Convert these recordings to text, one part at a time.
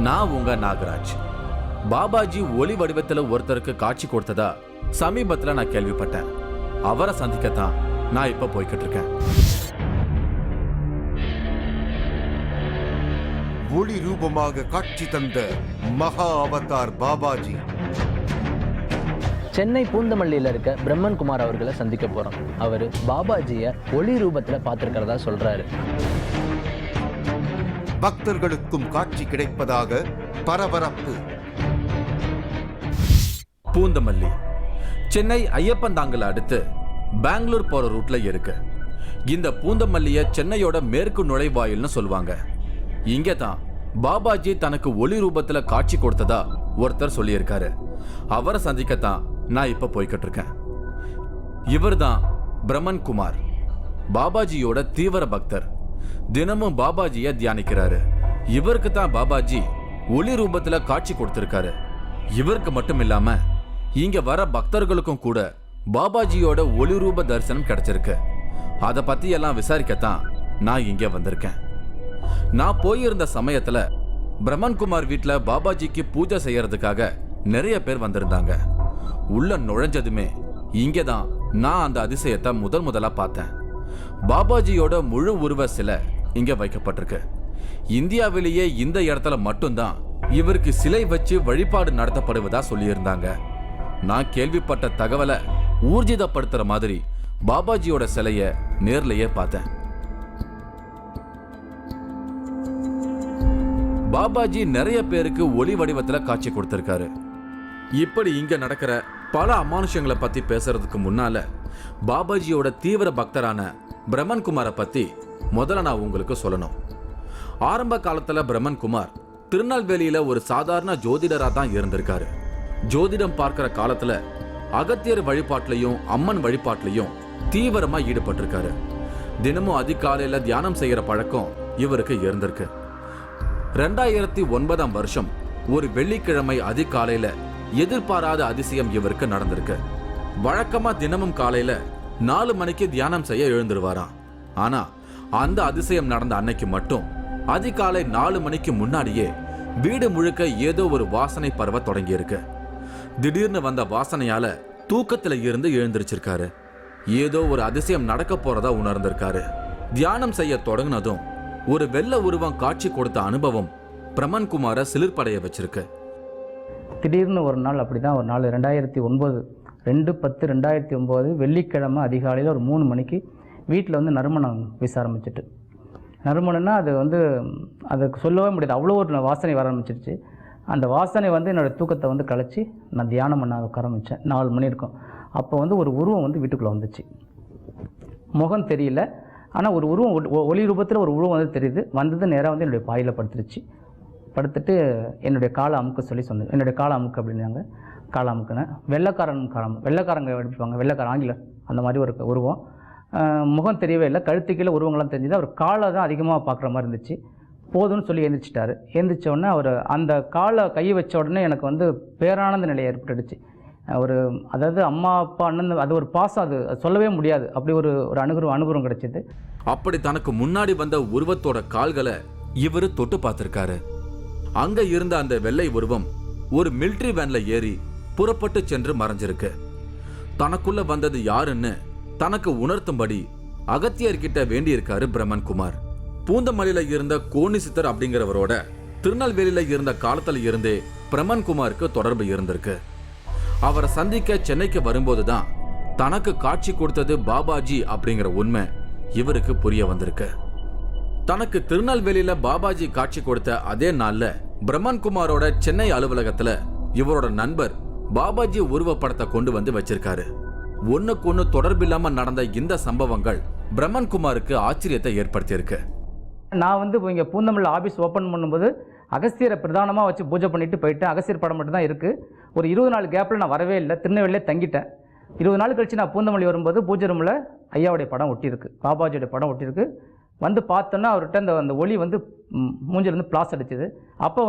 நான் உங்க நாகராஜ். பாபாஜி ஒளி வடிவத்துல ஒருத்தருக்கு காட்சி கொடுத்ததா சமீபத்துல நான் கேள்விப்பட்டேன். அவரை சந்திக்கத்தான் நான் இப்ப போய்கிட்டு இருக்கேன். ஒளி ரூபமாக காட்சி தந்த மகா அவதார் பாபாஜி. சென்னை பூந்தமல்லியில் இருக்க பிரம்மன் குமார் அவர்களை சந்திக்க போறோம். அவர் பாபாஜியை ஒளி ரூபத்தில் பார்த்திருக்கிறதா சொல்றாரு. பக்தர்களுக்கும் காட்சி கிடைப்பதாக பரபரப்பு. பூந்தமல்லி சென்னை ஐயப்பந்தாங்கல அடுத்து பெங்களூர் போற ரூட்ல இருக்கு. இந்த பூந்தமல்லிய சென்னையோட மேற்கு நுழைவாயில்னு சொல்லுவாங்க. இங்கே தான் பாபாஜி தனக்கு ஒளி ரூபத்துல காட்சி கொடுத்ததா ஒருத்தர் சொல்லியிருக்காரு. அவரை சந்திக்கத்தான் நான் இப்ப போய்கிட்டு இருக்கேன். இவர் தான் பிரம்மன் குமார், பாபாஜியோட தீவிர பக்தர். தினமும் பாபாஜியை தியானிக்கிறாரு. இவருக்கு தான் பாபாஜி ஒளி ரூபத்துல காட்சி கொடுத்திருக்காரு. இவருக்கு மட்டும் இல்லாம இங்க வர பக்தர்களுக்கும் கூட பாபாஜியோட ஒளி ரூப தரிசனம் கிடைச்சிருக்கு. அதை பத்தி எல்லாம் விசாரிக்கத்தான் நான் இங்க வந்திருக்கேன். நான் போயிருந்த சமயத்துல பிரம்மன் குமார் வீட்டுல பாபாஜிக்கு பூஜை செய்யறதுக்காக நிறைய பேர் வந்திருந்தாங்க. உள்ள நுழைஞ்சதுமே இங்கதான் நான் அந்த அதிசயத்தை முதலா பார்த்தேன். பாபாஜியோட முழு உருவ சிலை இங்க வைக்கப்பட்டிருக்கு. இந்தியாவிலேயே இந்த இடத்துல மட்டும்தான் இவருக்கு சிலை வச்சு வழிபாடு நடத்தப்படுவதா சொல்லியிருந்தாங்க. நான் கேள்விப்பட்ட தகவலை ஊர்ஜிதப்படுத்துற மாதிரி பாபாஜியோட சிலைய நேர்லயே பார்த்தேன். பாபாஜி நிறைய பேருக்கு ஒளி வடிவத்துல காட்சி கொடுத்திருக்காரு. இப்படி இங்க நடக்கிற பல அமானுஷங்களை பத்தி பேசுறதுக்கு முன்னால பாபாஜியோட தீவிர பக்தரான பிரம்மன் குமாரை பத்தி முதல்ல நான் உங்களுக்கு சொல்லணும். ஆரம்ப காலத்துல பிரம்மன் குமார் திருநெல்வேலியில ஒரு சாதாரண ஜோதிடரா தான் இருந்திருக்காரு. ஜோதிடம் பார்க்கிற காலத்துல அகத்தியர் வழிபாட்டிலையும் அம்மன் வழிபாட்டிலையும் தீவிரமா ஈடுபட்டிருக்காரு. தினமும் அதிகாலையில தியானம் செய்யற பழக்கம் இவருக்கு இருந்திருக்கு. 2009 வருஷம் ஒரு வெள்ளிக்கிழமை அதிகாலையில எதிர்பாராத அதிசயம் இவருக்கு நடந்திருக்கு. வழக்கமா தினமும் காலையில 4 மணிக்கு தியானம் செய்ய எழுந்துருவாராம். ஆனா அந்த அதிசயம் நடந்த அன்னைக்கு மட்டும் அதிகாலை 4 மணிக்கு முன்னாடியே வீடு முழுக்க ஏதோ ஒரு வாசனை பரவ தொடங்கி இருக்கு. திடீர்னு வந்த வாசனையால தூக்கத்துல இருந்து எழுந்திருச்சிருக்காரு. ஏதோ ஒரு அதிசயம் நடக்க போறதா உணர்ந்திருக்காரு. தியானம் செய்ய தொடங்கினதும் ஒரு வெள்ள உருவம் காட்சி கொடுத்த அனுபவம் பிரம்மன் குமாரை சிலிர்ப்படைய வச்சிருக்கு. திடீர்னு ஒரு நாள் அப்படிதான் ஒரு நாள் 2009 2/10/2009 வெள்ளிக்கிழமை அதிகாலையில் ஒரு 3 மணிக்கு வீட்டில் வந்து நறுமணம் வீச ஆரம்பிச்சிட்டு. நறுமணம்னா அது சொல்லவே முடியாது, அவ்வளோ ஒரு வாசனை வர ஆரம்பிச்சிருச்சு. அந்த வாசனை என்னோடய தூக்கத்தை கலைச்சி நான் தியானம் பண்ண உட்கார ஆரம்பித்தேன். 4 மணி இருக்கும். அப்போ ஒரு உருவம் வீட்டுக்குள்ளே வந்துச்சு. முகம் தெரியல, ஆனால் ஒரு உருவம் ஒளி ரூபத்தில் ஒரு உருவம் தெரியுது. வந்தது நேராக என்னுடைய பாயில் படுத்துருச்சு. படுத்துட்டு என்னுடைய காலை அமுக்க சொன்னது. என்னுடைய காலை அமுக்கு அப்படின்னாங்க. காலை அமுக்குனேன். வெள்ளைக்காரங்க எடுப்பாங்க, வெள்ளைக்காரன் ஆங்கிலம் அந்த மாதிரி ஒரு உருவம். முகம் தெரியவே இல்லை, கழுத்து கீழே உருவங்கள்லாம் தெரிஞ்சுது. அவர் காலை தான் அதிகமாக பார்க்குற மாதிரி இருந்துச்சு. போதும்னு சொல்லி எழுந்திரிச்சிட்டாரு. எழுந்திரிச்ச உடனே அவர் அந்த காலை கை வச்ச உடனே எனக்கு பேரானந்த நிலை ஏற்பட்டுடுச்சு. அதாவது அம்மா அப்பா அண்ணன் அது ஒரு பாசம், அது சொல்லவே முடியாது. அப்படி ஒரு அனுகிரகம் கிடைச்சிது. அப்படி தனக்கு முன்னாடி வந்த உருவத்தோட கால்களை இவரு தொட்டு பார்த்திருக்காரு. அங்க இருந்த அந்த வெள்ளை உருவம் ஒரு மிலிட்டரி வேன்ல ஏறி புறப்பட்டு சென்று மறைஞ்சிருக்கு. தனக்குள்ள வந்தது யாருன்னு தனக்கு உணர்த்தும்படி அகத்தியர்கிட்ட வேண்டியிருக்காரு பிரம்மன் குமார். பூந்தமல்லியில இருந்த கோணி சித்தர் அப்படிங்கிறவரோட திருநெல்வேலியில இருந்த காலத்துல இருந்தே பிரம்மன் குமாருக்கு தொடர்பு இருந்திருக்கு. அவரை சந்திக்க சென்னைக்கு வரும்போதுதான் தனக்கு காட்சி கொடுத்தது பாபாஜி அப்படிங்கிற உண்மை இவருக்கு புரிய வந்திருக்கு. தனக்கு திருநெல்வேலியில பாபாஜி காட்சி கொடுத்த அதே நாள்ல பிரம்மன் குமாரோட சென்னை அலுவலகத்துல இவரோட நண்பர் பாபாஜி உருவப்படத்தை கொண்டு வந்து வச்சிருக்காரு. ஒண்ணுக்கு தொடர்பில்லாம நடந்த இந்த சம்பவங்கள் பிரம்மன் குமாருக்கு ஆச்சரியத்தை ஏற்படுத்தியிருக்கு. நான் இங்கே பூந்தமல்லி ஆஃபீஸ் ஓப்பன் பண்ணும்போது அகஸ்தியரை பிரதானமாக வச்சு பூஜை பண்ணிட்டு போயிட்டேன். அகஸ்தியர் படம் மட்டும் தான் இருக்குது. ஒரு 20 நாள் கேப்பில் நான் வரவே இல்லை, திருநெல்வேலியே தங்கிட்டேன். 20 நாள் கழிச்சு நான் பூந்தமல்லி வரும்போது பூஜை ரூமில் ஐயாவுடைய படம் ஒட்டியிருக்கு, பாபாஜியோடைய படம் ஒட்டியிருக்கு. பார்த்தோன்னா அவர்கிட்ட அந்த ஒளி மூஞ்சிலேருந்து பிளாஸ் அடிச்சுது. அப்போ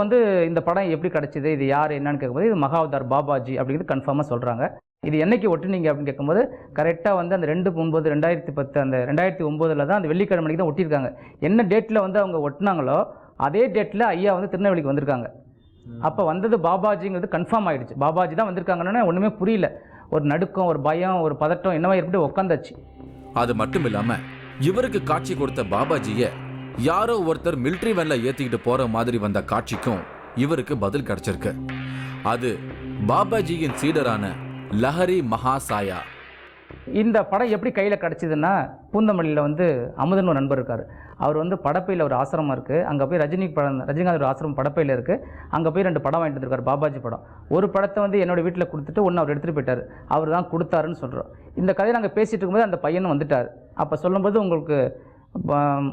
இந்த படம் எப்படி கிடச்சிது, இது யார் என்னன்னு கேட்கும்போது இது மகாவதார் பாபாஜி அப்படிங்கிறது கன்ஃபார்மாக சொல்கிறாங்க. இது என்னைக்கு ஒட்டுனீங்க அப்படின்னு கேட்கும்போது கரெக்டாக அந்த 2/9/2010 அந்த 2009 தான் அந்த வெள்ளிக்கிழமைக்கு தான் ஒட்டியிருக்காங்க. என்ன டேட்டில் அவங்க ஒட்டினாங்களோ அதே டேட்டில் ஐயா திருநெல்வேலிக்கு வந்திருக்காங்க. அப்போ வந்தது பாபாஜிங்கிறது கன்ஃபார்ம் ஆகிடுச்சு. பாபாஜி தான் வந்திருக்காங்கன்னா ஒன்றுமே புரியல. ஒரு நடுக்கம், ஒரு பயம், ஒரு பதட்டம் என்னவா எப்படி உட்காந்தாச்சு. அது மட்டும் இல்லாம இவருக்கு காட்சி கொடுத்த பாபாஜிய யாரோ ஒருத்தர் மிலிட்ரி வேன்ல ஏத்திக்கிட்டு போற மாதிரி வந்த காட்சிக்கும் இவருக்கு பதில் கிடைச்சிருக்கு. அது பாபாஜியின் சீடரான லஹரி மகாசாயா. இந்த படம் எப்படி கையில் கிடச்சிதுன்னா, பூந்தமல்லியில் அமுதன் ஒரு நண்பர் இருக்கார். அவர் படப்பையில் ஒரு ஆசிரமம் இருக்குது. அங்கே போய் ரஜினிகாந்த் ஒரு ஆசிரமம் படப்பையில் இருக்குது. அங்கே போய் 2 படம் வாங்கிட்டு இருக்கார், பாபாஜி படம். ஒரு படத்தை என்னோட வீட்டில் கொடுத்துட்டு ஒன்று அவர் எடுத்துகிட்டு போயிட்டார். அவர் தான் கொடுத்தாருன்னு சொல்கிறோம். இந்த கதையை நாங்கள் பேசிகிட்டு இருக்கும்போது அந்த பையனும் வந்துட்டார். அப்போ சொல்லும்போது, உங்களுக்கு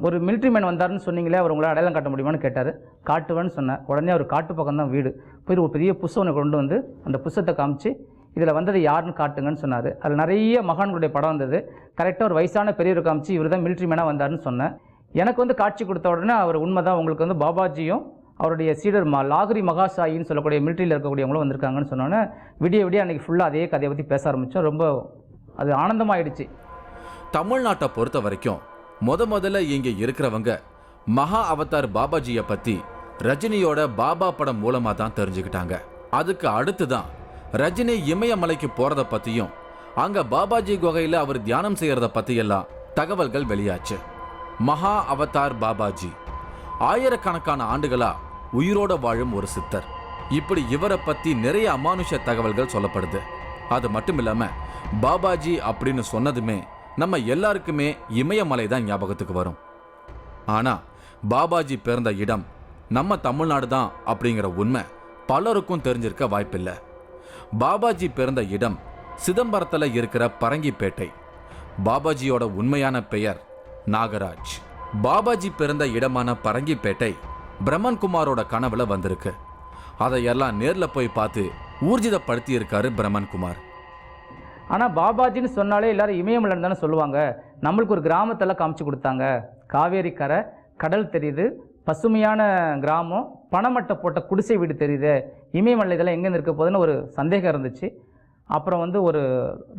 ஒரு மிலிட்ரி மேன் வந்தாருன்னு சொன்னீங்களே, அவர் உங்களை அடையாளம் காட்ட முடியுமான்னு கேட்டார். காட்டுவேன்னு சொன்னேன். உடனே அவர் காட்டு பக்கம் தான் வீடு. போய் ஒரு பெரிய புஸ்தகம் கொண்டு அந்த புஸ்தகத்தை காமிச்சு, இதில் வந்தது யாருன்னு காட்டுங்கன்னு சொன்னார். அதில் நிறைய மகான்களுடைய படம் வந்தது. கரெக்டாக ஒரு வயசான பெரியவர் காமிச்சு, இவர் தான் மிலிட்ரி மேனாக வந்தாருன்னு சொன்னேன். எனக்கு காட்சி கொடுத்த உடனே அவர் உண்மை தான், உங்களுக்கு பாபாஜியும் அவருடைய சீடர் லாகரி மகாசாயின்னு சொல்லக்கூடிய மிலிட்ரியில் இருக்கக்கூடியவங்களும் வந்திருக்காங்கன்னு சொன்னோன்னே, விடிய அன்றைக்கி ஃபுல்லாக அதே கதையை பற்றி பேச ஆரம்பித்தோம். ரொம்ப அது ஆனந்தமாகிடுச்சு. தமிழ்நாட்டை பொறுத்த வரைக்கும் முதல்ல இங்கே இருக்கிறவங்க மகா அவதார் பாபாஜியை பற்றி ரஜினியோட பாபா படம் மூலமாக தான் தெரிஞ்சுக்கிட்டாங்க. அதுக்கு அடுத்து தான் ரஜினி இமயமலைக்கு போறத பத்தியும் அங்க பாபாஜி குகையில அவர் தியானம் செய்யறத பத்தியெல்லாம் தகவல்கள் வெளியாச்சு. மகா அவதார் பாபாஜி ஆயிரக்கணக்கான ஆண்டுகளா உயிரோட வாழும் ஒரு சித்தர். இப்படி இவரை பத்தி நிறைய அமானுஷ தகவல்கள் சொல்லப்படுது. அது மட்டும் இல்லாம பாபாஜி அப்படின்னு சொன்னதுமே நம்ம எல்லாருக்குமே இமயமலை தான் ஞாபகத்துக்கு வரும். ஆனா பாபாஜி பிறந்த இடம் நம்ம தமிழ்நாடு தான் அப்படிங்கிற உண்மை பலருக்கும் தெரிஞ்சிருக்க வாய்ப்பில்லை. பாபாஜி பிறந்த இடம் சிதம்பரத்துல இருக்கிற பரங்கிப்பேட்டை. பாபாஜியோட உண்மையான பெயர் நாகராஜ். பாபாஜி பிறந்த இடமான பரங்கிப்பேட்டை பிரம்மன் குமாரோட கனவுல வந்திருக்கு. அதையெல்லாம் நேர்ல போய் பார்த்து ஊர்ஜிதப்படுத்தி இருக்காரு பிரம்மன் குமார். ஆனால் பாபாஜின்னு சொன்னாலே எல்லாரும் இமயமலைன்னு தானே சொல்லுவாங்க. நம்மளுக்கு ஒரு கிராமத்தெல்லாம் காமிச்சு கொடுத்தாங்க. காவேரி கரை, கடல் தெரியுது, பசுமையான கிராமம், பணமட்டை போட்ட குடிசை வீடு தெரியுது. இமயமலை இதெல்லாம் எங்கேருந்து இருக்க போகுதுன்னு ஒரு சந்தேகம் இருந்துச்சு. அப்புறம் ஒரு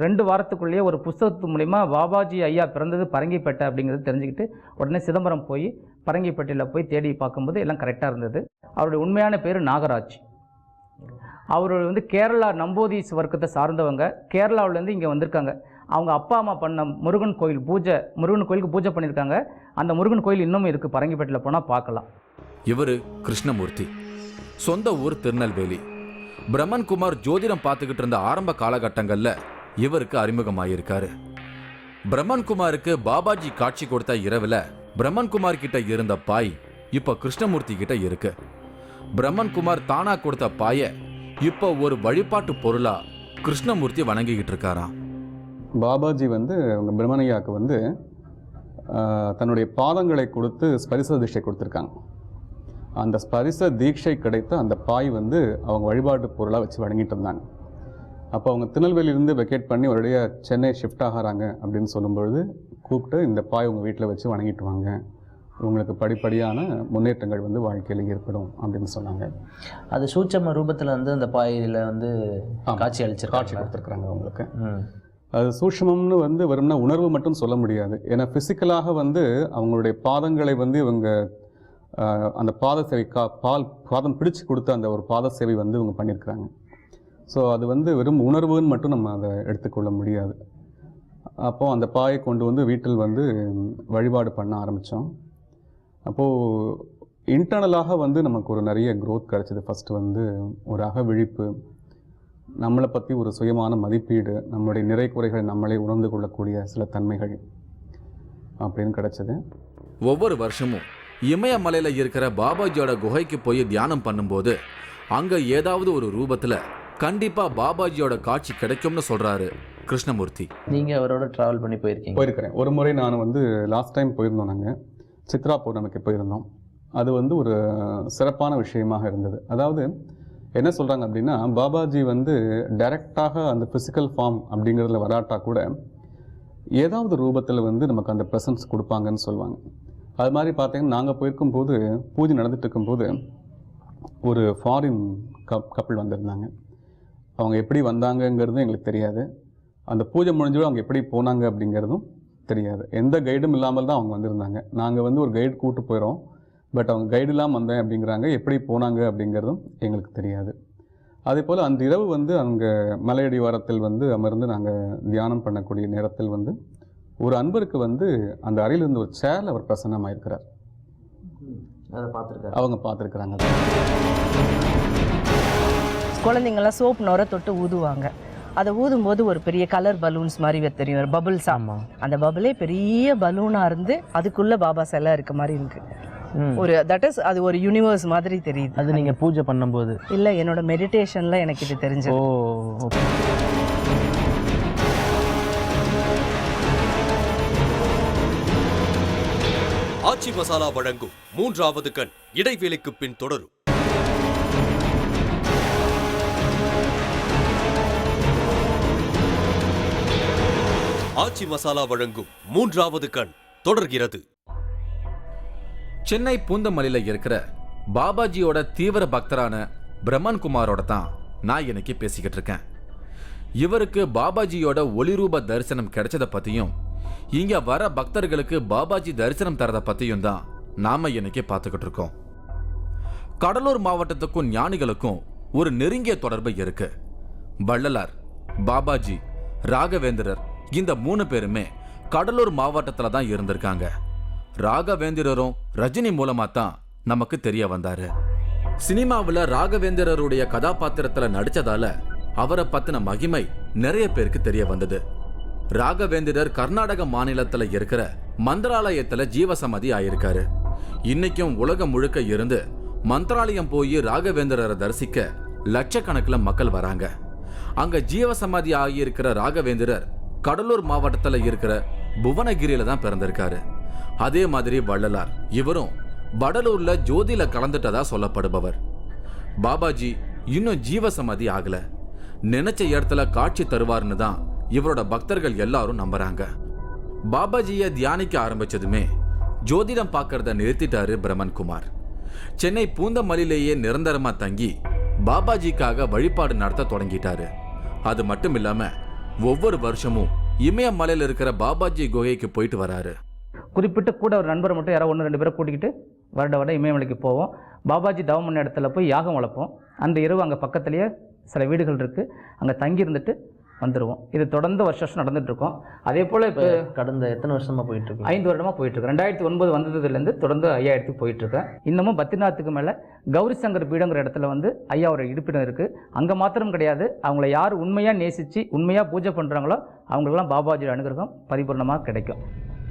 2 வாரத்துக்குள்ளேயே ஒரு புஸ்தகத்து மூலிமா பாபாஜி ஐயா பிறந்தது பரங்கிப்பேட்டை அப்படிங்கிறது தெரிஞ்சுக்கிட்டு உடனே சிதம்பரம் போய் பரங்கிப்பேட்டையில் போய் தேடி பார்க்கும்போது எல்லாம் கரெக்டாக இருந்தது. அவருடைய உண்மையான பேர் நாகராஜ். அவர் கேரளா நம்போதீஸ் வர்க்கத்தை சார்ந்தவங்க. கேரளாவிலேருந்து இங்கே வந்திருக்காங்க. அவங்க அப்பா அம்மா பண்ண முருகன் கோயிலுக்கு பூஜை பண்ணியிருக்காங்க. அந்த முருகன் கோயில் இன்னமும் இருக்குது. பரங்கிப்பேட்டையில் போனால் பார்க்கலாம். இவர் கிருஷ்ணமூர்த்தி. சொந்த ஊர் திருநெல்வேலி. பிரம்மன் குமார் ஜோதிடம் பார்த்துக்கிட்டு இருந்த ஆரம்ப காலகட்டங்களில் இவருக்கு அறிமுகமாயிருக்காரு. பிரம்மன் குமாருக்கு பாபாஜி காட்சி கொடுத்த இரவில் பிரம்மன் குமார் கிட்ட இருந்த பாய் இப்போ கிருஷ்ணமூர்த்தி கிட்ட இருக்கு. பிரம்மன் குமார் தானா கொடுத்த பாயை இப்போ ஒரு வழிபாட்டு பொருளா கிருஷ்ணமூர்த்தி வணங்கிக்கிட்டு இருக்காராம். பாபாஜி அவங்க பிரம்மனையாவுக்கு தன்னுடைய பாதங்களை கொடுத்து ஸ்பரிச தீட்சை கொடுத்துருக்காங்க. அந்த ஸ்பரிச தீட்சை கிடைத்த அந்த பாய் அவங்க வழிபாட்டு பொருளாக வச்சு வணங்கிட்டு இருந்தாங்க. அப்போ அவங்க திருநெல்வேலியிலேருந்து வெக்கேட் பண்ணி ஒரேடியா சென்னை ஷிஃப்ட் ஆகிறாங்க அப்படின்னு சொல்லும்பொழுது கூப்பிட்டு இந்த பாய் உங்கள் வீட்டில் வச்சு வணங்கிட்டு வாங்க, உங்களுக்கு படிப்படியான முன்னேற்றங்கள் வாழ்க்கையில் ஏற்படும் அப்படின்னு சொன்னாங்க. அது சூட்சம ரூபத்தில் அந்த பாயில் காட்சி கொடுத்துருக்குறாங்க அவங்களுக்கு. அது சூட்சமம்னு வெறும்னா உணர்வு மட்டும் சொல்ல முடியாது. ஏன்னா ஃபிசிக்கலாக அவங்களுடைய பாதங்களை இவங்க அந்த பாத சேவை பாதம் பிடிச்சு கொடுத்த அந்த ஒரு பாத சேவை இவங்க பண்ணியிருக்கிறாங்க. ஸோ அது வெறும் உணர்வுன்னு மட்டும் நம்ம அதை எடுத்துக்கொள்ள முடியாது. அப்போது அந்த பாயை கொண்டு வீட்டில் வழிபாடு பண்ண ஆரம்பித்தோம். அப்போது இன்டர்னலாக நமக்கு ஒரு நிறைய க்ரோத் கிடச்சிது. ஃபஸ்ட்டு ஒரு அகவிழிப்பு, நம்மளை பற்றி ஒரு சுயமான மதிப்பீடு, நம்மளுடைய நிறை குறைகளை நம்மளே உணர்ந்து கொள்ளக்கூடிய சில தன்மைகள் அப்படின்னு கிடச்சிது. ஒவ்வொரு வருஷமும் இமயமலையில இருக்கிற பாபாஜியோட குகைக்கு போய் தியானம் பண்ணும்போது அங்க ஏதாவது ஒரு ரூபத்துல கண்டிப்பா பாபாஜியோட காட்சி கிடைக்கும்னு சொல்றாரு கிருஷ்ணமூர்த்தி. நீங்க அவரோட டிராவல் பண்ணி போயிருக்கிறேன். ஒரு முறை நான் லாஸ்ட் டைம் போயிருந்தோம். நாங்கள் சித்ரா பௌர்ணமிக்கு போயிருந்தோம். அது ஒரு சிறப்பான விஷயமாக இருந்தது. அதாவது என்ன சொல்கிறாங்க அப்படின்னா, பாபாஜி டைரெக்டாக அந்த ஃபிசிக்கல் ஃபார்ம் அப்படிங்கிறதுல வராட்டா கூட ஏதாவது ரூபத்தில் நமக்கு அந்த ப்ரெசன்ஸ் கொடுப்பாங்கன்னு சொல்லுவாங்க. அது மாதிரி பார்த்தீங்கன்னா நாங்கள் போயிருக்கும்போது பூஜை நடந்துட்டு இருக்கும்போது ஒரு ஃபாரின் கப்பிள் வந்திருந்தாங்க. அவங்க எப்படி வந்தாங்கங்கிறதும் எங்களுக்கு தெரியாது. அந்த பூஜை முடிஞ்சோடு அவங்க எப்படி போனாங்க அப்படிங்கிறதும் தெரியாது. எந்த கைடும் இல்லாமல் தான் அவங்க வந்திருந்தாங்க. நாங்கள் ஒரு கைடு கூப்பிட்டு போயிடும். பட் அவங்க கைடெலாம் வந்தேன் அப்படிங்கிறாங்க. எப்படி போனாங்க அப்படிங்கிறதும் எங்களுக்கு தெரியாது. அதே போல் அந்த இரவு வந்து அங்கே மலையடிவாரத்தில் வந்து அமர்ந்து நாங்கள் தியானம் பண்ணக்கூடிய நேரத்தில் வந்து ஒரு அன்பருக்கு வந்து அந்த அறையிலிருந்து ஒரு சேரில் அவர் பிரசன்னமாயிருக்கிறார். அதை பார்த்துருக்காரு, அவங்க பார்த்துருக்குறாங்க. குழந்தைங்கள்லாம் சோப் நுரை தொட்டு ஊதுவாங்க. அதை ஊதும்போது ஒரு பெரிய கலர் பலூன்ஸ் மாதிரி தெரியும், ஒரு பபுள்ஸ். ஆமாம், அந்த பபுளே பெரிய பலூனாக இருந்து அதுக்குள்ளே பாபா சிலை இருக்க மாதிரி இருக்கு. ஒரு தட் இஸ் அது ஒரு யூனிவர்ஸ் மாதிரி தெரியுது. அது நீங்கள் பூஜை பண்ணும்போது? இல்லை, என்னோட மெடிடேஷனில் எனக்கு இது தெரிஞ்சது. ஓ, ஓகே. ஆச்சி மசாலா வழங்கும் 3வது கண் இடைவேளைக்கு பின் தொடரும். ஆச்சி மசாலா வழங்கும் 3வது கண் தொடர்கிறது. சென்னை பூந்தமல்லியில இருக்கிற பாபாஜியோட தீவிர பக்தரான பிரம்மன் குமாரோட தான் நான் இன்னைக்கு பேசிக்கிட்டு இருக்கேன். இவருக்கு பாபாஜியோட ஒளிரூப தரிசனம் கிடைச்சதை பத்தியும் இங்க வர பக்தர்களுக்கு பாபாஜி தரிசனம் தரதை பத்தியும் தான் நாம இன்னைக்கு பார்த்துக்கிட்டு இருக்கோம். கடலூர் மாவட்டத்துக்கும் ஞானிகளுக்கும் ஒரு நெருங்கிய தொடர்பு இருக்கு. வள்ளலார், பாபாஜி, ராகவேந்திரர் இந்த 3 பேருமே கடலூர் மாவட்டத்துல தான் இருந்திருக்காங்க. ராகவேந்திரரும் ரஜினி மூலமா தான் நமக்கு தெரிய வந்தாரு. சினிமாவில் ராகவேந்திரருடைய கதாபாத்திரத்துல நடிச்சதால அவரை பத்தின மகிமை நிறைய பேருக்கு தெரிய வந்தது. ராகவேந்திரர் கர்நாடக மாநிலத்துல இருக்கிற மந்திராலயத்துல ஜீவசமாதி ஆயிருக்காரு. இன்னைக்கும் உலகம் முழுக்க இருந்து மந்திராலயம் போய் ராகவேந்திரரை தரிசிக்க லட்சக்கணக்கில் மக்கள் வராங்க. அங்க ஜீவசமாதி ஆகியிருக்கிற ராகவேந்திரர் கடலூர் மாவட்டத்துல இருக்கிற புவனகிரியில தான் பிறந்திருக்காரு. அதே மாதிரி வள்ளலார், இவரும் வடலூர்ல ஜோதியில கலந்துட்டதா சொல்லப்படுபவர். பாபாஜி இன்னும் ஜீவசமாதி ஆகல, நினைச்ச இடத்துல காட்சி தருவார்னு தான் இவரோட பக்தர்கள் எல்லாரும் நம்புறாங்க. பாபாஜியை தியானிக்க ஆரம்பிச்சதுமே ஜோதிடம் பார்க்கறத நிறுத்திட்டாரு பிரம்மன் குமார். சென்னை பூந்தமல்லியிலேயே நிரந்தரமா தங்கி பாபாஜிக்காக வழிபாடு நடத்த தொடங்கிட்டாரு. அது மட்டும் இல்லாம ஒவ்வொரு வருஷமும் இமயமலையில் இருக்கிற பாபாஜி குகைக்கு போயிட்டு வராரு. குறிப்பிட்டு கூட ஒரு நண்பர் மட்டும் யாரோ 1-2 பேரை கூட்டிக்கிட்டு வருட இமயமலைக்கு போவோம். பாபாஜி தவம் பண்ண இடத்துல போய் யாகம் வளர்ப்போம். அந்த இரவு அங்கே பக்கத்துலேயே சில வீடுகள் இருக்குது, அங்கே தங்கி இருந்துட்டு வந்துடுவோம். இது தொடர்ந்து வருஷம் நடந்துகிட்ருக்கோம். அதே போல் இப்போ கடந்த எத்தனை வருஷமாக போயிட்டுருக்கு? 5 வருடமாக போயிட்டுருக்கு. 2009 வந்ததுலேருந்து தொடர்ந்து 5000க்கு போயிட்டுருக்கேன். இன்னமும் பத்ரிநாத்துக்கு மேலே கௌரி சங்கர் பீடங்கிற இடத்துல வந்து ஐயாவோட இருப்பிடம் இருக்குது. அங்கே மாத்திரம் கிடையாது, அவங்கள யார் உண்மையாக நேசித்து உண்மையாக பூஜை பண்ணுறாங்களோ அவங்களுக்கெல்லாம் பாபாஜியோட அனுகிரகம் பரிபூர்ணமாக கிடைக்கும்.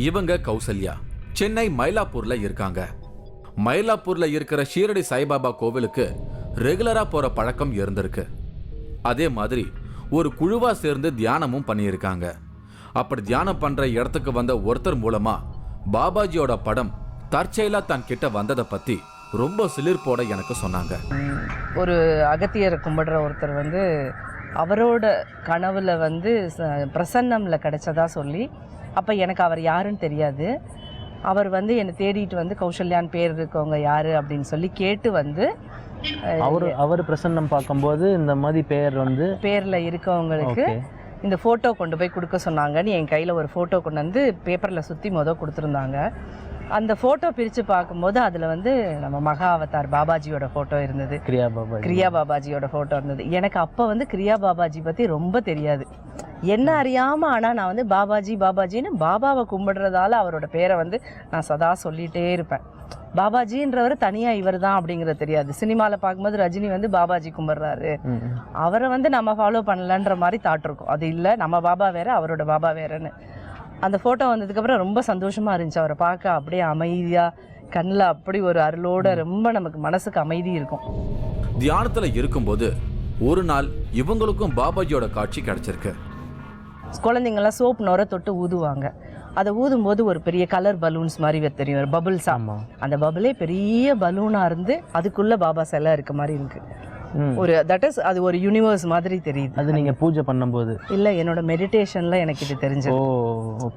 இவங்க கௌசல்யா சென்னை மயிலாப்பூர்ல இருக்காங்க. மயிலாப்பூர்ல இருக்கிற ஷீரடி சாய்பாபா கோவிலுக்கு ரெகுலரா போற பழக்கம் இருந்திருக்கு. அதே மாதிரி ஒரு குழுவா சேர்ந்து தியானமும் பண்ணியிருக்காங்க. அப்படி தியானம் பண்ற இடத்துக்கு வந்த ஒருத்தர் மூலமா பாபாஜியோட படம் தற்செயலா தன் கிட்ட வந்ததை பத்தி ரொம்ப சிலிர்ப்போட எனக்கு சொன்னாங்க. ஒரு அகத்தியரை கும்பிடுற ஒருத்தர் வந்து அவரோட கனவுல வந்து பிரசன்னம்ல கிடைச்சதா சொல்லி, அப்போ எனக்கு அவர் யாருன்னு தெரியாது. அவர் வந்து என்னை தேடிட்டு வந்து கௌசல்யான் பேர் இருக்கவங்க யார் அப்படின்னு சொல்லி கேட்டு வந்து அவர் பிரசன்னம் பார்க்கும்போது இந்த மாதிரி பேரில் இருக்கவங்களுக்கு இந்த ஃபோட்டோ கொண்டு போய் கொடுக்க சொன்னாங்கன்னு என் கையில் ஒரு ஃபோட்டோ கொண்டு வந்து பேப்பரில் சுற்றி கொடுத்துருந்தாங்க. அந்த ஃபோட்டோ பிரித்து பார்க்கும்போது அதில் வந்து நம்ம மகா அவதார் பாபாஜியோட ஃபோட்டோ இருந்தது, கிரியா பாபாஜியோட ஃபோட்டோ இருந்தது. எனக்கு அப்போ வந்து கிரியா பாபாஜி பற்றி ரொம்ப தெரியாது, என்ன அறியாமல். ஆனால் நான் வந்து பாபாஜின்னு பாபாவை கும்பிடுறதால அவரோட பேரை வந்து நான் சதா சொல்லிகிட்டே இருப்பேன். பாபாஜின்றவர் தனியாக இவர் தான் அப்படிங்கிறது தெரியாது. சினிமாவில் பார்க்கும்போது ரஜினி வந்து பாபாஜி கும்பிட்றாரு, அவரை வந்து நம்ம ஃபாலோ பண்ணலன்ற மாதிரி தாட் இருக்கும். அது இல்லை, நம்ம பாபா வேறு அவரோட பாபா வேறுன்னு. அந்த ஃபோட்டோ வந்ததுக்கப்புறம் ரொம்ப சந்தோஷமாக இருந்துச்சு. அவரை பார்க்க அப்படியே அமைதியாக கண்ணில் அப்படி ஒரு அருளோட ரொம்ப நமக்கு மனசுக்கு அமைதி இருக்கும். தியானத்தில் இருக்கும்போது ஒரு நாள் இவங்களுக்கும் பாபாஜியோட காட்சி கிடைச்சிருக்கு. குழந்தைங்கள்லாம் சோப் நுரை தொட்டு ஊதுவாங்க. அதை ஊதும்போது ஒரு பெரிய கலர் பலூன்ஸ் மாதிரி தெரியும், ஒரு பபுள்ஸ். அந்த பபுளே பெரிய பலூனாக இருந்து அதுக்குள்ளே பாபா சிலை இருக்க மாதிரி இருக்கு. ஒரு தட் இஸ் அது ஒரு யூனிவர்ஸ் மாதிரி தெரியுது. அது நீங்கள் பூஜை பண்ணும்போது? இல்லை, என்னோட மெடிடேஷனில் எனக்கு இது தெரிஞ்சது.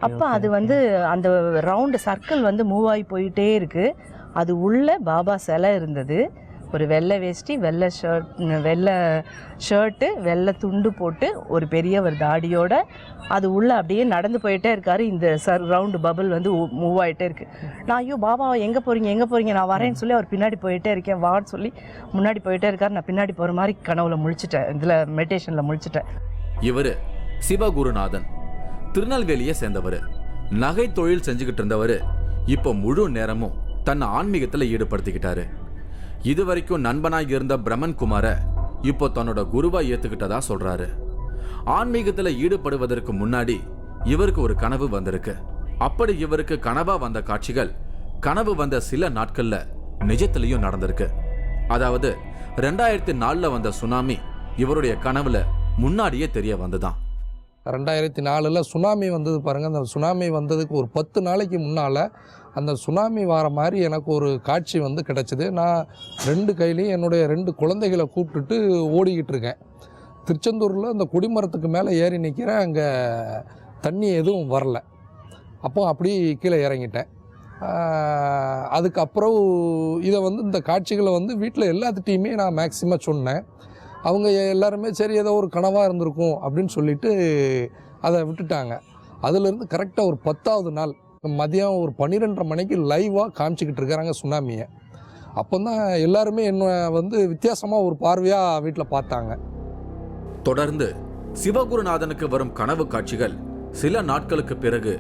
அப்போ அது வந்து அந்த ரவுண்டு சர்க்கிள் வந்து மூவ் ஆகி போயிட்டே இருக்குது. அது உள்ள பாபா சிலை இருந்தது. ஒரு வெள்ளை வேஷ்டி, வெள்ளை ஷர்ட்டு, வெள்ளை துண்டு போட்டு ஒரு பெரிய ஒரு தாடியோட அது உள்ளே அப்படியே நடந்து போயிட்டே இருக்காரு. இந்த ரவுண்டு பபிள் வந்து மூவ் ஆகிட்டே இருக்குது. நான் ஐயோ பாபா எங்கே போகிறீங்க நான் வரேன்னு சொல்லி அவர் பின்னாடி போயிட்டே இருக்கேன், வான்னு சொல்லி முன்னாடி போயிட்டே இருக்கார். நான் பின்னாடி போகிற மாதிரி கனவுல முழிச்சிட்டேன், இதில் மெடிடேஷனில் முழிச்சிட்டேன். இவர் சிவகுருநாதன், திருநெல்வேலியை சேர்ந்தவர். நகை தொழில் செஞ்சுக்கிட்டு இருந்தவர் இப்போ முழு நேரமும் தன்னை ஆன்மீகத்தில் ஈடுபடுத்திக்கிட்டாரு. இதுவரைக்கும் நண்பனாக இருந்த பிரம்மன் குமாரை இப்போ தன்னோட குருவா ஏத்துக்கிட்டதா சொல்றாரு. ஆன்மீகத்தில் ஈடுபடுவதற்கு முன்னாடி இவருக்கு ஒரு கனவு வந்திருக்கு. அப்படி இவருக்கு கனவா வந்த காட்சிகள் கனவு வந்த சில நாட்கள்ல நிஜத்திலையும் நடந்திருக்கு. அதாவது 2004 வந்த சுனாமி இவருடைய கனவுல முன்னாடியே தெரிய வந்துதான். 2004 சுனாமி வந்தது பாருங்கள். அந்த சுனாமி வந்ததுக்கு ஒரு 10 நாளைக்கு முன்னால் அந்த சுனாமி வர மாதிரி எனக்கு ஒரு காட்சி வந்து கிடச்சிது. நான் 2 கையிலையும் என்னுடைய 2 குழந்தைகளை கூப்பிட்டுட்டு ஓடிக்கிட்டு இருக்கேன். திருச்செந்தூரில் அந்த கொடிமரத்துக்கு மேலே ஏறி நிற்கிறேன். அங்கே தண்ணி எதுவும் வரல. அப்போ அப்படி கீழே இறங்கிட்டேன். அதுக்கப்புறம் இதை வந்து இந்த காட்சிகளை வந்து வீட்டில் எல்லாத்துட்டையுமே நான் மேக்சிமம் சொன்னேன். அவங்க எல்லாருமே சரி ஏதோ ஒரு கனவாக இருந்திருக்கும் அப்படின்னு சொல்லிட்டு அதை விட்டுட்டாங்க. அதுலேருந்து கரெக்டாக ஒரு 10ஆவது நாள் மதியம் ஒரு 12:30 மணிக்கு லைவாக காமிச்சிக்கிட்டு இருக்கிறாங்க சுனாமியை. அப்போ தான் எல்லாருமே என்னை வந்து வித்தியாசமாக ஒரு பார்வையாக வீட்டில் பார்த்தாங்க. தொடர்ந்து சிவகுருநாதனுக்கு வரும் கனவு காட்சிகள் சில நாட்களுக்கு பிறகு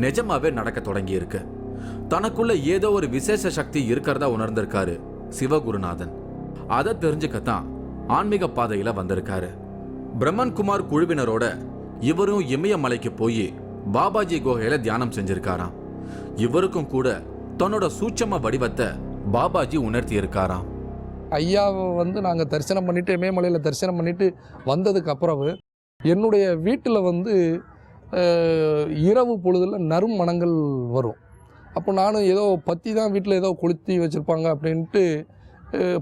நிஜமாவே நடக்க தொடங்கி இருக்கு. தனக்குள்ள ஏதோ ஒரு விசேஷ சக்தி இருக்கிறதா உணர்ந்திருக்காரு சிவகுருநாதன். அதை தெரிஞ்சுக்கத்தான் ஆன்மீக பாதையில வந்திருக்காரு. பிரம்மன் குமார் குழுவினரோட இவரும் இமயமலைக்கு போய் பாபாஜி குகையில தியானம் செஞ்சிருக்காராம். இவருக்கும் கூட தன்னோட சூட்சம வடிவத்தை பாபாஜி உணர்த்தி இருக்காராம். ஐயாவை வந்து நாங்கள் தரிசனம் பண்ணிவிட்டு இமயமலையில் தரிசனம் பண்ணிவிட்டு வந்ததுக்கு அப்புறம் என்னுடைய வீட்டில் வந்து இரவு பொழுதில் நறுமணங்கள் வரும். அப்போ நானும் ஏதோ பற்றி தான் வீட்டில் ஏதோ கொளுத்தி வச்சுருப்பாங்க அப்படின்ட்டு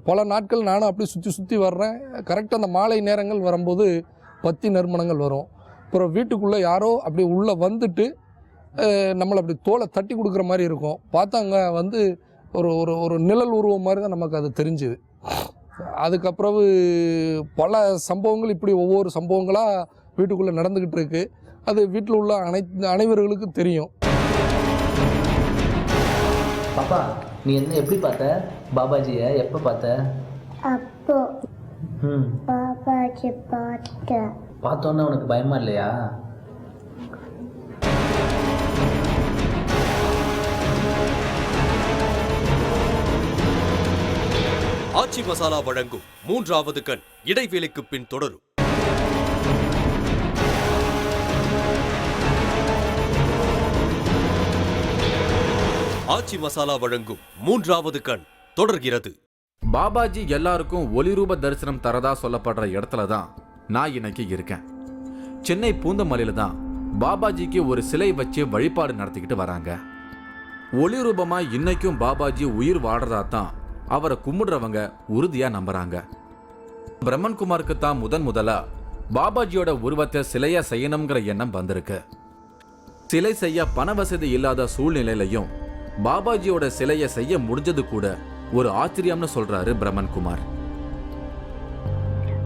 பல நாட்கள் நானும் அப்படி சுற்றி வர்றேன். கரெக்டாக அந்த மாலை நேரங்கள் வரும்போது பத்தி நறுமணங்கள் வரும். அப்புறம் வீட்டுக்குள்ளே யாரோ அப்படி உள்ளே வந்துட்டு நம்மளை அப்படி தோலை தட்டி கொடுக்குற மாதிரி இருக்கும். பார்த்தாங்க வந்து ஒரு ஒரு ஒரு நிழல் உருவம் மாதிரி தான் நமக்கு அது தெரிஞ்சுது. அதுக்கப்புறம் பல சம்பவங்கள் இப்படி ஒவ்வொரு சம்பவங்களாக வீட்டுக்குள்ளே நடந்துக்கிட்டு இருக்கு. அது வீட்டில் உள்ள அனைவர்களுக்கும் தெரியும். பாப்பா, நீ என்ன எப்படி பார்த்த பாபாஜியை? எப்போ பார்த்த? அப்போ பாபாஜி பார்த்தோன்னே உனக்கு பயமா இல்லையா? ஆச்சி மசாலா வழங்கும் 3வது கண் இடைவேளைக்கு பின் தொடரும். ஆச்சி மசாலா வழங்கும் 3வது கண் தொடர்கிறது. பாபாஜி எல்லாருக்கும் ஒளிரூப தரிசனம் தரதா சொல்லப்படுற இடத்துல தான் நான் இன்னைக்கு இருக்கேன். சென்னை பூந்தமல்லியில தான் பாபாஜிக்கு ஒரு சிலை வச்சு வழிபாடு நடத்திக்கிட்டு வராங்க. ஒளிரூபமா இன்னைக்கும் பாபாஜி உயிர் வாழ்றதா தான் அவரை கும்பிடுறவங்க உறுதியா நம்புறாங்க. பிரம்மன் குமாருக்கு தான் முதலா பாபாஜியோட உருவத்தை சிலையா செய்யணுங்கிற எண்ணம் வந்திருக்கு. சிலை செய்ய பண வசதி இல்லாத சூழ்நிலையிலையும் பாபாஜியோட சிலையை செய்ய முடிஞ்சது கூட ஒரு ஆச்சரியம்னு சொல்றாரு பிரம்மன் குமார்.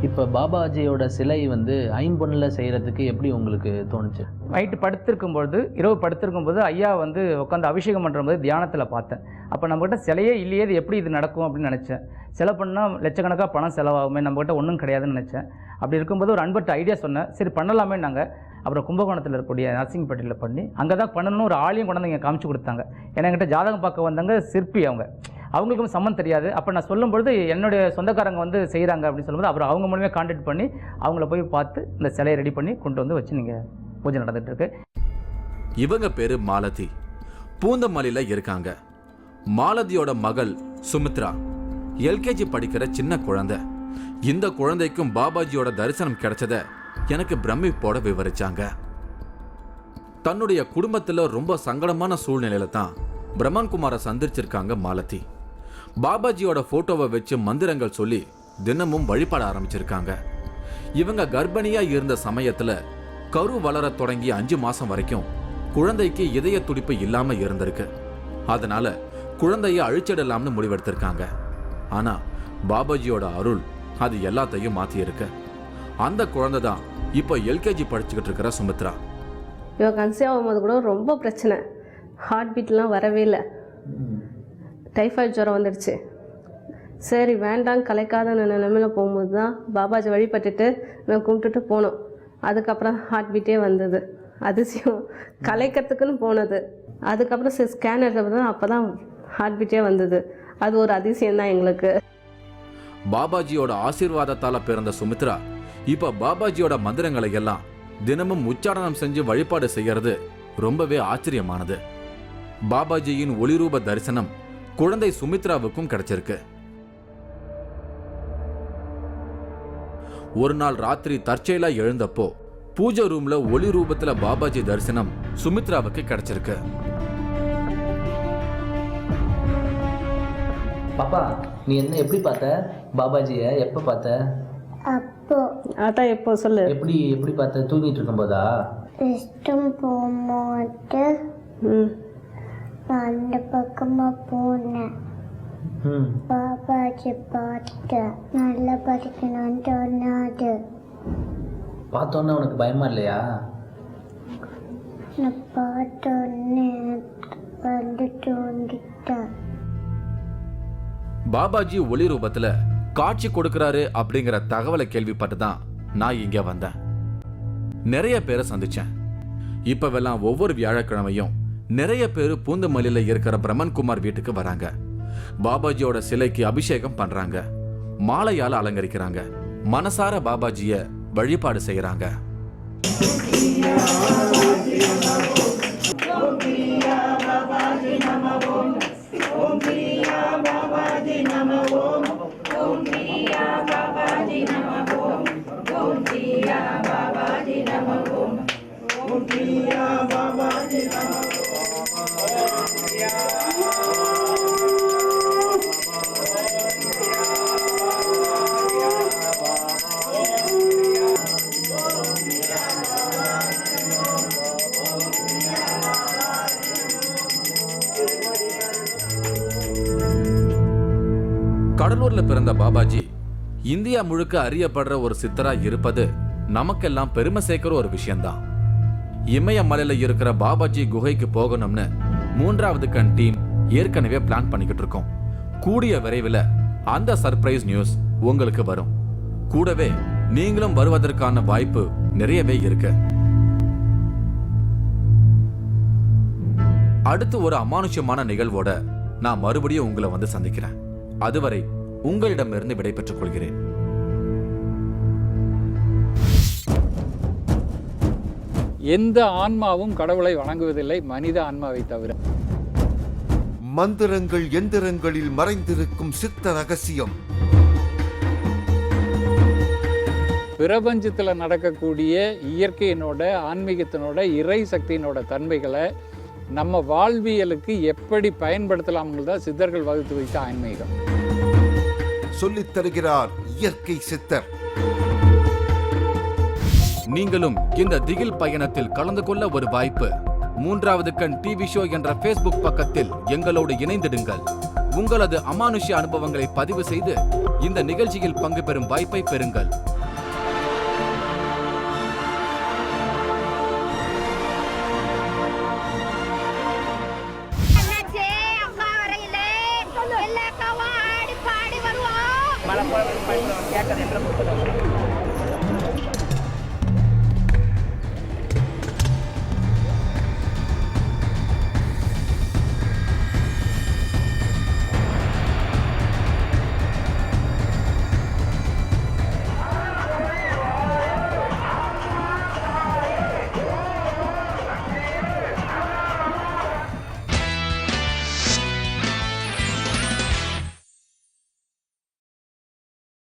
இப்போ பாபாஜியோட சிலை வந்து ஐம்பொன்னில் செய்கிறதுக்கு எப்படி உங்களுக்கு தோணுச்சு? நைட்டு படுத்திருக்கும்பொழுது, இரவு படுத்திருக்கும்போது ஐயா வந்து உட்காந்து அபிஷேகம் பண்ணும்போது தியானத்தில் பார்த்தேன். அப்போ நம்மகிட்ட சிலையே இல்லையே, இது எப்படி இது நடக்கும் அப்படின்னு நினச்சேன். சிலை பண்ணால் லட்சக்கணக்காக பணம் செலவாகுமே, நம்மகிட்ட ஒன்றும் கிடையாதுன்னு நினச்சேன். அப்படி இருக்கும்போது ஒரு அன்பர்கிட்ட ஐடியா சொன்னேன், சரி பண்ணலாமே. நாங்கள் அப்புறம் கும்பகோணத்தில் இருக்கக்கூடிய நரசிங்கப்பட்டியில் பண்ணி அங்கே தான் பண்ணணும்னு ஒரு ஆளையும் கொண்டாந்து இங்கே காமிச்சு கொடுத்தாங்க. ஏன்னா என்கிட்ட ஜாதகம் பார்க்க வந்தாங்க சிற்பி, அவங்களுக்கும் சம்மந்தம் தெரியாது. அப்போ நான் சொல்லும்பொழுது என்னுடைய சொந்தக்காரங்க வந்து செய்கிறாங்க அப்படின்னு சொல்லும்போது அப்புறம் அவங்க மூலமே கான்டாக்ட் பண்ணி அவங்கள போய் பார்த்து இந்த சிலையை ரெடி பண்ணி கொண்டு வந்து வச்சு நீங்கள் பூஜை நடந்துட்டு இருக்கு. இவங்க பேரு மாலதி, பூந்தமல்லியில இருக்காங்க. மாலதியோட மகள் சுமித்ரா எல்கேஜி படிக்கிற சின்ன குழந்தை. இந்த குழந்தைக்கும் பாபாஜியோட தரிசனம் கிடைச்சத எனக்கு பிரமிப்போட விவரிச்சாங்க. தன்னுடைய குடும்பத்துல ரொம்ப சங்கடமான சூழ்நிலையில தான் பிரம்மன் குமாரை சந்திச்சிருக்காங்க மாலதி. பாபாஜியோட போட்டோவை வச்சு மந்திரங்கள் சொல்லி தினமும் வழிபாட ஆரம்பிச்சிருக்காங்க. இவங்க கர்ப்பிணியா இருந்த சமயத்துல கரு வளர தொடங்கி 5 மாசம் வரைக்கும் குழந்தைக்கு இதய துடிப்பு இல்லாம இருந்திருக்கு. அதனால குழந்தைய அழிச்சிடலாம்னு முடிவெடுத்திருக்காங்க. ஆனா பாபாஜியோட அருள் அது எல்லாத்தையும் மாத்தி இருக்கு. அந்த குழந்தை தான் இப்போ எல்கேஜி படிச்சுக்கிட்டு இருக்கிற சுமித்ரா. இவன் கன்சீவ் ஆகும்போது கூட ரொம்ப பிரச்சனை, ஹார்ட் பீட்லாம் வரவே இல்லை, டைஃபாய்டு ஜுரம் வந்துடுச்சு. சரி வேண்டாம் கலைக்காத நிலைமையில் போகும்போது தான் பாபாஜி வழிபட்டுட்டு நான் கும்பிட்டுட்டு போனோம். அதுக்கப்புறம் ஹார்ட் பீட்டே வந்தது. அதிசயம், கலைக்கிறதுக்குன்னு போனது. அதுக்கப்புறம் ஸ்கேன் எடுத்தப்போ அப்போ தான் ஹார்ட் பீட்டே வந்தது. அது ஒரு அதிசயம் தான் எங்களுக்கு. பாபாஜியோட ஆசீர்வாதத்தால பிறந்த சுமித்ரா இப்ப பாபாஜியோட மந்திரங்களை எல்லாம் தினமும் உச்சாரணம் செஞ்சு வழிபாடு செய்யறது ரொம்பவே ஆச்சரியமானது. பாபாஜியின் ஒளிரூப தரிசனம் குழந்தை சுமித்ராவுக்கும் கிடைச்சிருக்கு. ஒரு நாள் ராத்திரி தற்செயலா எழுந்தப்போ பூஜை ரூம்ல ஒளி ரூபத்துல பாபாஜி தரிசனம் சுமித்ராவுக்கு கிடைச்சிருக்கு. பாப்பா, நீ என்ன எப்படி பார்த்த பாபாஜியை? எப்போ பார்த்த? அப்போ அதான் எப்போ சொல்லு. எப்படி பார்த்த? தூங்கிட்டு இருக்கும்போதா? ரெஸ்ட்ரூம் போகும்போது அந்த பக்கமாக போனேன். பாபாஜி பார்த்தேன். நல்லா படிக்கணும்னு தோணாது. பார்த்தோன்னே உனக்கு பயமா இல்லையா? நான் பார்த்தோன்னே வந்து தோண்டிட்டேன். பாபாஜி ஒளி ரூபத்துல காட்சி கொடுக்கிறாரு அப்படிங்கிற தகவலை கேள்விப்பட்டு தான் நான் இங்க வந்தேன். நிறைய பேரை சந்திச்சேன். இப்பவெல்லாம் ஒவ்வொரு வியாழக்கிழமையும் நிறைய பேர் பூந்தமல்லியில இருக்கிற பிரம்மன் குமார் வீட்டுக்கு வராங்க. பாபாஜியோட சிலைக்கு அபிஷேகம் பண்றாங்க, மாலையால அலங்கரிக்கிறாங்க, மனசார பாபாஜிய வழிபாடு செய்யறாங்க. கடலூர்ல பிறந்த பாபாஜி இந்தியா முழுக்க அறியப்படுற ஒரு சித்தரா இருப்பது நமக்கெல்லாம் பெருமை சேர்க்கிற ஒரு விஷயம்தான். இமயமலையில இருக்கிற பாபாஜி குகைக்கு போகணும்னு 3வது கண் டீம் ஏற்கனவே பிளான் பண்ணிக்கிட்டு இருக்கோம். கூடிய விரைவில் அந்த சர்ப்ரைஸ் நியூஸ் உங்களுக்கு வரும். கூடவே நீங்களும் வருவதற்கான வாய்ப்பு நிறையவே இருக்கு. அடுத்து ஒரு அமானுஷ்யமான நிகழ்வோட நான் மறுபடியும் உங்களை வந்து சந்திக்கிறேன். அதுவரை உங்களிடமிருந்து விடைபெற்றுக் கொள்கிறேன். எந்த ஆன்மாவும் கடவுளை வணங்குவதில்லை, மனித ஆன்மாவை தவிர. மந்திரங்கள் எந்திரங்களில் மறைந்திருக்கும் சித்த ரகசியம். பிரபஞ்சத்தில் நடக்கக்கூடிய இயற்கையினோட, ஆன்மீகத்தினோட, இறை சக்தியினோட தன்மைகளை நம்ம வாழ்வியலுக்கு எப்படி பயன்படுத்தலாம்ங்கிறதா சித்தர்கள் வகுத்து வைத்த ஆன்மீகம். சொல்லித் தருகிறார் இயற்கை சித்தர். நீங்களும் இந்த திகில் பயணத்தில் கலந்து கொள்ள ஒரு வாய்ப்பு. 3வது கண் டிவி ஷோ என்ற ஃபேஸ்புக் பக்கத்தில் எங்களோடு இணைந்திடுங்கள். உங்களது அமானுஷ்ய அனுபவங்களை பதிவு செய்து இந்த நிகழ்ச்சியில் பங்கு பெறும் வாய்ப்பை பெறுங்கள். மழை கேட்கறது